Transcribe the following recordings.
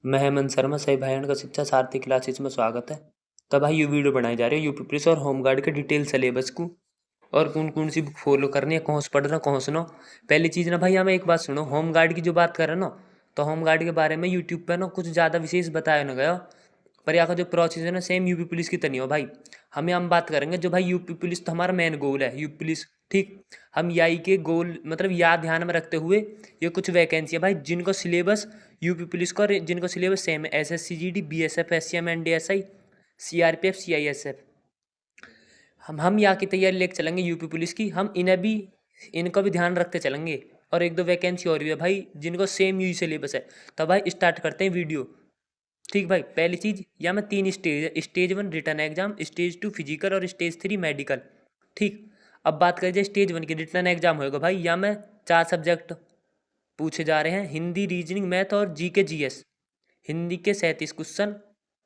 मैं हेमंत शर्मा सही भाइयों का शिक्षा सारथी क्लासेस में स्वागत है। तो भाई ये वीडियो बनाई जा रही है यूपी पुलिस और होमगार्ड के डिटेल सिलेबस को और कौन कौन सी बुक फॉलो करनी है, कौन से पढ़ना कौन से नो। पहली चीज़ ना भाई हमें एक बात सुनो, होमगार्ड की जो बात कर रहे हो ना, तो होमगार्ड के बारे में यूट्यूब पर ना कुछ ज़्यादा विशेष बताया ना गया, पर यहाँ का जो प्रोसेस है ना सेम यूपी पुलिस की तरह हो भाई। हम बात करेंगे जो भाई यूपी पुलिस तो हमारा मेन गोल है यूपी पुलिस, ठीक। हम यही के गोल मतलब याद ध्यान में रखते हुए ये कुछ वैकेंसी है भाई जिनको सिलेबस यूपी पुलिस का और जिनको सिलेबस सेम है, SSCGD, BSF, SCM, NDSI, CRPF, CISF। हम यहाँ की तैयारी लेके चलेंगे यूपी पुलिस की, हम इन्हें भी इनका भी ध्यान रखते चलेंगे। और एक दो वैकेंसी और भी है भाई जिनको सेम यू सिलेबस है। तो भाई स्टार्ट करते हैं वीडियो, ठीक भाई। पहली चीज़ या में 3 स्टेज है, stage 1 return exam, stage 2 physical और स्टेज 3 मेडिकल, ठीक। अब बात करें जाए स्टेज 1 की, रिटर्न एग्जाम होगा भाई या में 4 सब्जेक्ट पूछे जा रहे हैं, हिंदी, रीजनिंग, मैथ और GK GS। हिंदी के 37 क्वेश्चन,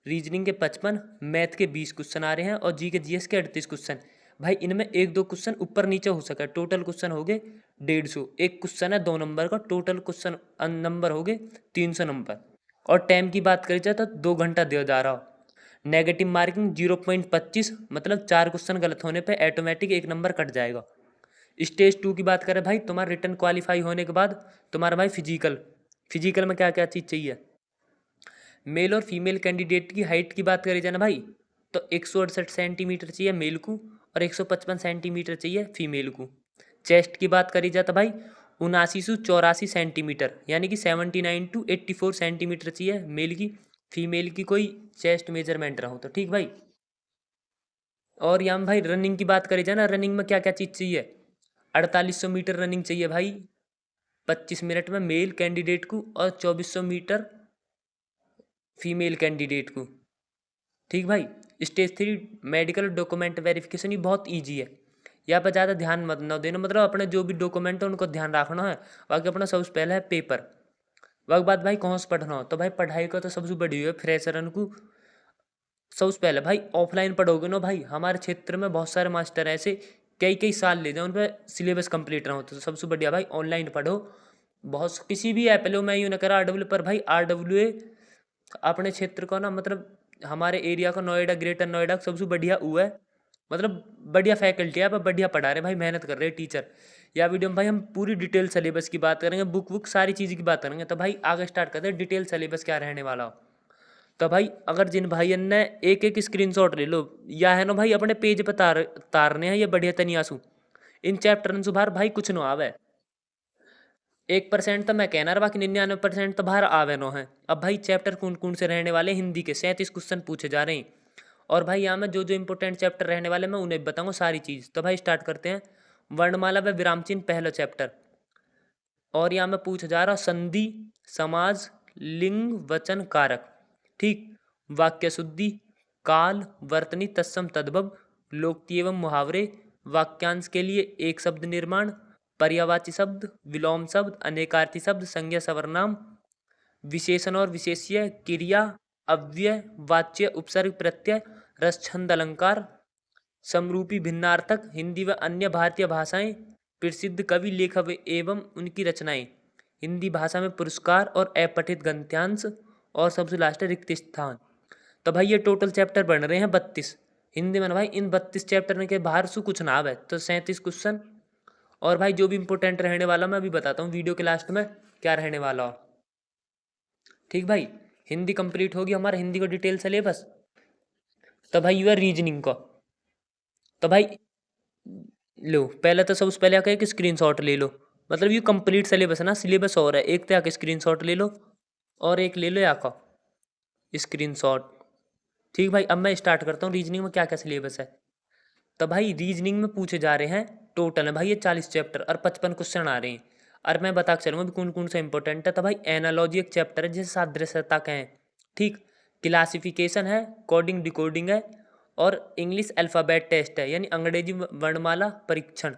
रीजनिंग के 55, मैथ के 20 क्वेश्चन आ रहे हैं और GK GS के 38 क्वेश्चन। भाई इनमें एक दो क्वेश्चन ऊपर नीचे हो सका, टोटल क्वेश्चन हो गए 150। एक क्वेश्चन है 2 नंबर का, टोटल क्वेश्चन नंबर हो गए 300 नंबर। और टाइम की बात करी जाए तो 2 घंटा दिया जा रहा हो। नेगेटिव मार्किंग 0.25, मतलब 4 क्वेश्चन गलत होने पे ऑटोमेटिक 1 नंबर कट जाएगा। स्टेज 2 की बात करें भाई, तुम्हारा रिटर्न क्वालिफाई होने के बाद तुम्हारा भाई फिजिकल, फिजिकल में क्या क्या चीज़ चाहिए। मेल और फीमेल कैंडिडेट की हाइट की बात करी जाए ना भाई, तो 168 सेंटीमीटर चाहिए मेल को और 155 सेंटीमीटर चाहिए फीमेल को। चेस्ट की बात करी जाए तो भाई 79 से 84 सेंटीमीटर, यानी कि 79 to 84 सेंटीमीटर चाहिए मेल की। फीमेल की कोई चेस्ट मेजरमेंट रहो तो ठीक भाई। और यहाँ भाई रनिंग की बात करी जाए ना, रनिंग में क्या क्या चीज़ चाहिए। 4800 मीटर रनिंग चाहिए भाई 25 मिनट में मेल कैंडिडेट को और 2400 मीटर फीमेल कैंडिडेट को, ठीक भाई। स्टेज 3 मेडिकल डॉक्यूमेंट वेरिफिकेशन, ये बहुत ईजी है, यहाँ पर ज़्यादा ध्यान मत ना देना, मतलब अपने जो भी डॉक्यूमेंट है उनको ध्यान रखना है। बाकी अपना सबसे पहले है पेपर। वक्त बात भाई कौन से पढ़ना हो, तो भाई पढ़ाई का तो सबसे बड़ी है फ्रेशरन को। सबसे पहले भाई ऑफलाइन पढ़ोगे ना भाई, हमारे क्षेत्र में बहुत सारे मास्टर ऐसे कई कई साल ले जाए उन पर सिलेबस कंप्लीट ना हो, तो सबसे बढ़िया भाई ऑनलाइन पढ़ो। बहुत किसी भी ऐप लो, मैं यूँ ना करा RW, पर भाई RWA अपने क्षेत्र का ना, मतलब हमारे एरिया का, नोएडा, ग्रेटर नोएडा सबसे बढ़िया हुआ है। मतलब बढ़िया फैकल्टी है, पर बढ़िया पढ़ा रहे भाई, मेहनत कर रहे हैं टीचर। या वीडियो में भाई हम पूरी डिटेल सिलेबस की बात करेंगे, बुक सारी चीज़ की बात करेंगे। तो भाई आगे स्टार्ट करते हैं, डिटेल सिलेबस क्या रहने वाला हो। तो भाई अगर जिन भाई ने एक एक स्क्रीनशॉट ले लो, या है ना भाई अपने पेज पर तारने हैं ये बढ़िया तनियासू इन चैप्टर सुधार भाई कुछ न आवे। 1% तो मैं कहना रहा, बाकी 99% तो बाहर आवे नो है। अब भाई चैप्टर कौन कौन से रहने वाले, हिंदी के 37 क्वेश्चन पूछे जा रहे हैं। और भाई यहाँ में जो जो इंपॉर्टेंट चैप्टर रहने वाले मैं उन्हें बताऊंगा सारी चीज़। तो भाई स्टार्ट करते हैं। वर्णमाला व विराम चिन्ह पहला चैप्टर। और यहाँ में पूछा जा रहा संधि, समाज, लिंग, वचन, कारक, ठीक। वाक्य शुद्धि, काल, वर्तनी, तत्सम, तद्भव, लोकोक्ति एवं मुहावरे, वाक्यांश के लिए एक शब्द निर्माण, पर्यायवाची शब्द, विलोम शब्द, अनेकार्थी शब्द, संज्ञा, सर्वनाम, विशेषण और विशेष्य, क्रिया, अव्यय, वाच्य, उपसर्ग, प्रत्यय, रस, छंद, अलंकार, समरूपी, भिन्नार्थक, हिंदी व अन्य भारतीय भाषाएं, प्रसिद्ध कवि, लेखक एवं उनकी रचनाएं, हिंदी भाषा में पुरस्कार और अपठित गद्यांश, और सबसे लास्ट है रिक्त स्थान। तो भाई ये टोटल चैप्टर बन रहे हैं 32 हिंदी में ना भाई। इन 32 चैप्टर के बाहर से कुछ ना है, तो 37 क्वेश्चन। और भाई जो भी इंपॉर्टेंट रहने वाला मैं अभी बताता हूँ वीडियो के लास्ट में क्या रहने वाला हो, ठीक भाई। हिंदी कंप्लीट होगी हमारा, हिंदी को डिटेल सिलेबस। तो भाई यू है रीजनिंग का। तो भाई लो पहले तो सबसे पहले आके एक स्क्रीनशॉट ले लो, मतलब ये कंप्लीट सिलेबस है ना, सिलेबस और है एक, तो आके स्क्रीनशॉट ले लो और एक ले लो यहाँ का स्क्रीनशॉट, ठीक भाई। अब मैं स्टार्ट करता हूँ रीजनिंग में क्या क्या सिलेबस है। तो भाई रीजनिंग में पूछे जा रहे हैं, टोटल है भाई ये 40 चैप्टर और 55 क्वेश्चन आ रहे हैं। और मैं बता चलूँगा भी कौन कौन सा इंपॉर्टेंट है। तो भाई एनालॉजी एक चैप्टर है जैसे सादृश्यता के हैं, ठीक। क्लासिफिकेशन है, कोडिंग डिकोडिंग है, और इंग्लिश अल्फ़ाबेट टेस्ट है यानी अंग्रेजी वर्णमाला परीक्षण।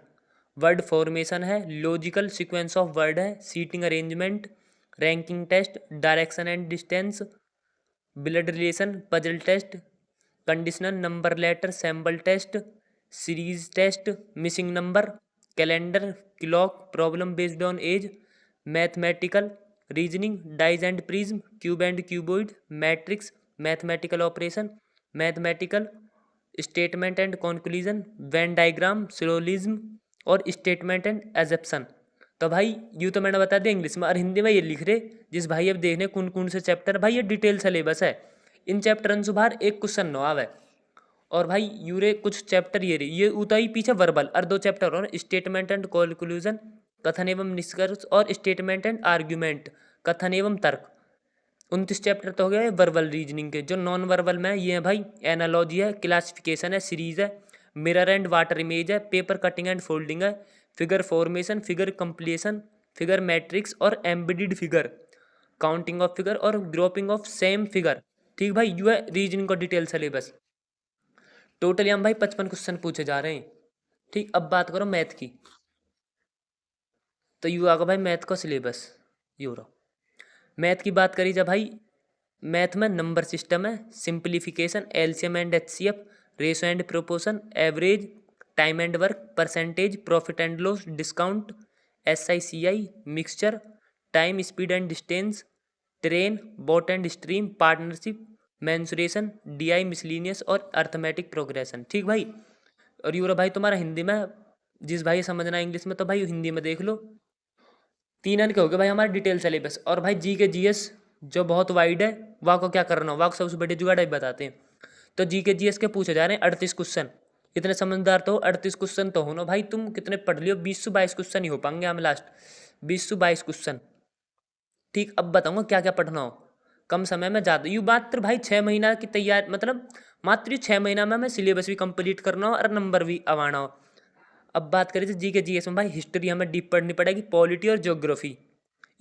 वर्ड फॉर्मेशन है, लॉजिकल सीक्वेंस ऑफ वर्ड है, seating arrangement, ranking test, direction and distance, blood relation, puzzle test, conditional number letter sample test, series test, missing number, calendar, clock, problem based on age, mathematical, reasoning, dice and prism, cube and cuboid, matrix, mathematical operation, mathematical statement and conclusion, Venn diagram, syllogism और statement and assumption. तो भाई यूँ तो मैंने बता दिया English में, और हिंदी में ये लिख रहे जिस भाई अब देखने कौन कौन से चैप्टर। भाई ये डिटेल सिलेबस है, इन चैप्टर से बाहर एक क्वेश्चन न आवे। और भाई यूरे कुछ चैप्टर ये उता ही पीछे वर्बल और 2 चैप्टर और स्टेटमेंट एंड कंक्लूजन, कथन एवं निष्कर्ष, और स्टेटमेंट एंड आर्ग्यूमेंट, कथन एवं तर्क। 29 चैप्टर तो हो गए वर्बल रीजनिंग के। जो नॉन वर्बल में ये है भाई, एनालॉजी है, क्लासिफिकेशन है, सीरीज है, मिरर एंड वाटर इमेज है, पेपर कटिंग एंड फोल्डिंग है, figure formation, figure completion, figure matrix और embedded figure, counting of figure और ग्रुपिंग ऑफ सेम फिगर। ठीक भाई, यू है रीजनिंग का डिटेल सिलेबस। टोटली हम भाई 55 क्वेश्चन पूछे जा रहे हैं। ठीक, अब बात करो मैथ की। तो यू आगा भाई मैथ का सिलेबस यू रहा। मैथ की बात करी जब भाई, मैथ में नंबर सिस्टम है, simplification, LCM and HCF, ratio and proportion, average, time and work, percentage, profit and loss, discount, SI CI, mixture, time, speed and distance, train, boat and stream, partnership, mensuration, DI, miscellaneous और arithmetic progression. ठीक भाई, और euro भाई तुम्हारा हिंदी में, जिस भाई समझना इंग्लिश में तो भाई हिंदी में देख लो। 3 अंक हो गए भाई हमारे डिटेल सिलेबस। और भाई जी के जीएस जो बहुत वाइड है, वहाँ को क्या करना हो, वहाँ को सबसे बड़े जुगाड़ बताते हैं। तो जी के जीएस के पूछे जा रहे हैं 38 क्वेश्चन। इतने समझदार तो 38 क्वेश्चन तो हो ना भाई, तुम कितने पढ़ लियो, 20 से 22 क्वेश्चन ही हो पाएंगे हमें लास्ट, 20 से 22 क्वेश्चन। ठीक, अब बताऊंगा क्या क्या पढ़ना हो कम समय में ज़्यादा। यू मात्र भाई 6 महीना की तैयार, मतलब मात्र 6 महीना में हमें सिलेबस भी कंप्लीट करना हो और नंबर भी आवाना हो। अब बात करें तो जी के जीएस में भाई हिस्ट्री हमें डीप पढ़नी पड़ेगी, पॉलिटी और ज्योग्राफी,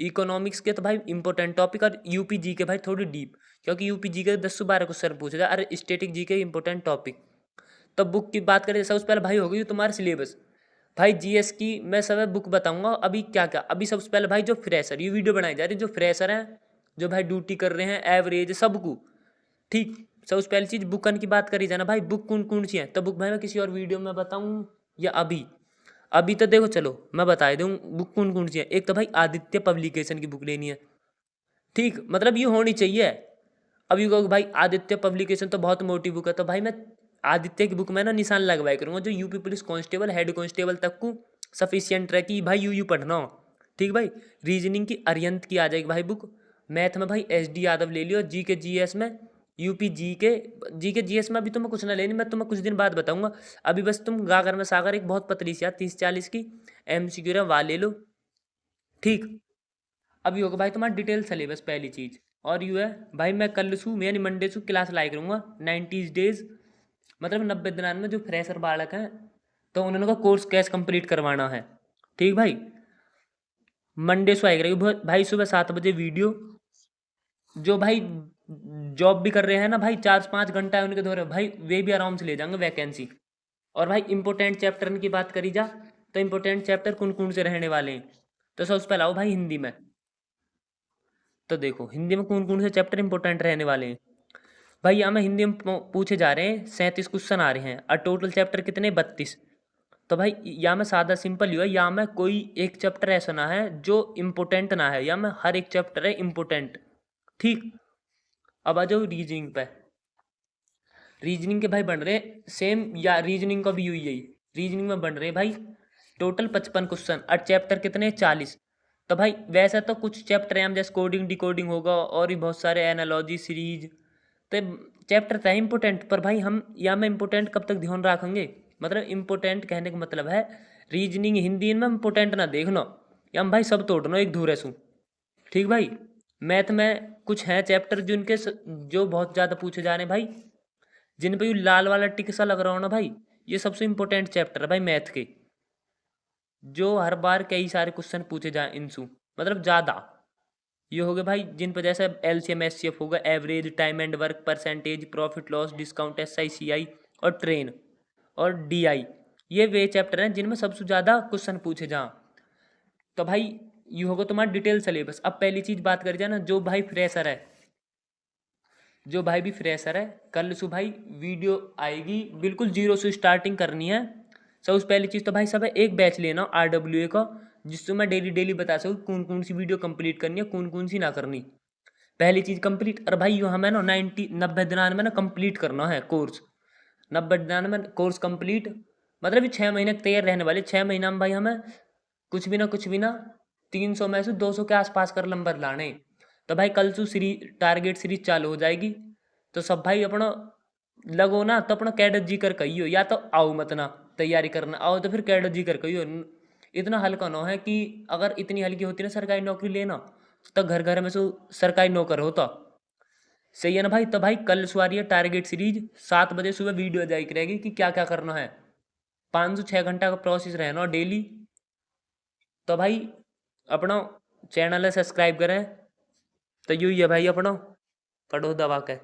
इकोनॉमिक्स के तो भाई इंपॉर्टेंट टॉपिक, और यूपी जी के भाई थोड़ी डीप, क्योंकि यूपी जी के 10 से 12 क्वेश्चन पूछे जाए, और स्टेटिक जी के इंपॉर्टेंट टॉपिक। तो बुक की बात करें सबसे पहले भाई होगी तुम्हारा सिलेबस। भाई जीएस की मैं सब बुक बताऊंगा अभी क्या क्या। अभी सबसे पहले भाई जो फ्रेशर, ये वीडियो बनाई जा रही है जो फ्रेशर हैं, जो भाई ड्यूटी कर रहे हैं, एवरेज सबको। ठीक, सबसे पहली चीज़ बुकन की बात करी जाना भाई, बुक कौन कौन सी है। तो बुक भाई मैं किसी और वीडियो में बताऊँ या अभी, अभी तो देखो चलो मैं बता दूँ बुक कौन कौन सी है। एक तो भाई आदित्य पब्लिकेशन की बुक लेनी है। ठीक, मतलब ये होनी चाहिए। अभी कहो भाई आदित्य पब्लिकेशन तो बहुत मोटी बुक है, तो भाई मैं आदित्य की बुक में ना निशान लगवाया करूँगा, जो UP police constable, head constable तक को सफिशियंट रहे कि भाई यू पढ़ना हो। ठीक भाई, रीजनिंग की अरियंत की आ जाएगी भाई बुक। मैथ में भाई SD यादव ले लियो। जी के जीएस में यूपी जी के जीएस में अभी तुम्हें कुछ ना लेनी, मैं तुम्हें कुछ दिन बाद बताऊंगा। अभी बस तुम गागर में सागर एक बहुत पतली सी 30-40 की MCQ है, वहाँ ले लो। ठीक, अभी होगा भाई तुम्हारा डिटेल सिलेबस पहली चीज़। और यू है भाई मैं कल सू यानी मंडे सू क्लास लाइक करूँगा 90 डेज, मतलब 90 दिन में जो फ्रेशर बालक हैं तो उन्होंने का कोर्स कैसे कंप्लीट करवाना है। ठीक भाई, मंडे से आएगा भाई सुबह 7 बजे वीडियो। जो भाई जॉब भी कर रहे हैं ना भाई, 4-5 घंटा है उनके दौरे भाई, वे भी आराम से ले जाएंगे वैकेंसी। और भाई इंपॉर्टेंट चैप्टर की बात करी जा, तो इंपॉर्टेंट चैप्टर कौन कौन से रहने वाले हैं। तो सबसे पहला आओ भाई हिंदी में। तो देखो हिंदी में कौन कौन से चैप्टर इंपॉर्टेंट रहने वाले हैं। भाई यहाँ में हिंदी में पूछे जा रहे हैं 37 क्वेश्चन आ रहे हैं, और टोटल चैप्टर कितने 32। तो भाई यहाँ में सादा सिंपल ही है, यहाँ में कोई एक चैप्टर ऐसा ना है जो इम्पोर्टेंट ना है, यहाँ में हर एक चैप्टर है इम्पोर्टेंट। ठीक, अब आ जाओ रीजनिंग पे। रीजनिंग के भाई बन रहे सेम, या रीजनिंग का भी यही है, रीजनिंग में बन रहे भाई टोटल 55 क्वेश्चन, और चैप्टर कितने 40। तो भाई वैसा तो कुछ चैप्टर हैं जैसे कोडिंग डिकोडिंग होगा, और भी बहुत सारे एनालॉजी सीरीज, तो चैप्टर था इम्पोर्टेंट। पर भाई हम यहाँ में इम्पोर्टेंट कब तक ध्यान रखेंगे, मतलब इम्पोर्टेंट कहने का मतलब है रीजनिंग हिंदी में इम्पोर्टेंट ना देखना, या हम भाई सब तोड़ना एक धूरे सू। ठीक भाई, मैथ में कुछ हैं चैप्टर जिनके जो बहुत ज़्यादा पूछे जा रहे हैं भाई, जिन पे लाल वाला टिक सा लग रहा हो ना भाई, ये सबसे इम्पोर्टेंट चैप्टर है भाई मैथ के, जो हर बार कई सारे क्वेश्चन पूछे जाए इनसू, मतलब ज़्यादा। ये हो गए भाई जिन पर जैसे LCM SCF होगा, average, time and work, percentage, profit loss, discount, SICI और ट्रेन और DI। ये वे चैप्टर हैं जिनमें सबसे ज़्यादा क्वेश्चन पूछे जाएँ। तो भाई ये होगा तुम्हारा डिटेल सिलेबस। अब पहली चीज़ बात करी जाए ना, जो भाई फ्रेशर है, जो भाई भी फ्रेशर है, कल सुबह भाई वीडियो आएगी, बिल्कुल जीरो से स्टार्टिंग करनी है। सबसे पहली चीज़ तो भाई सब एक बैच लेना RWA का, जिससे मैं डेली डेली बता सकूँ कौन कौन सी वीडियो कंप्लीट करनी है, कौन कौन सी ना करनी। पहली चीज़ कंप्लीट, और भाई यो हमें ना 90 दिन में ना कंप्लीट करना है कोर्स। 90 दिन में कोर्स कंप्लीट, मतलब ये 6 महीने तैयार रहने वाले। 6 महीना में भाई हमें कुछ भी ना 300 में से 200 के आसपास कर नंबर लाने। तो भाई कल से टारगेट सीरीज चालू हो जाएगी। तो सब भाई अपना लगो ना, तो अपना कैडेट जी कर कहियो, या तो आओ मत ना तैयारी करना, आओ तो फिर कैडेट जी कर कहियो। इतना हल्का ना है कि अगर इतनी हल्की होती ना सरकारी नौकरी लेना, तो घर घर में से सरकारी नौकर होता। सही है ना भाई। तो भाई कल सुहारी है टारगेट सीरीज, 7 बजे सुबह वीडियो जारी रहेगी कि क्या क्या करना है। 5 से 6 घंटा का प्रोसेस रहना डेली। तो भाई अपना चैनल है सब्सक्राइब करें। तो यूँ ही है भाई, अपना पढ़ो दबा के।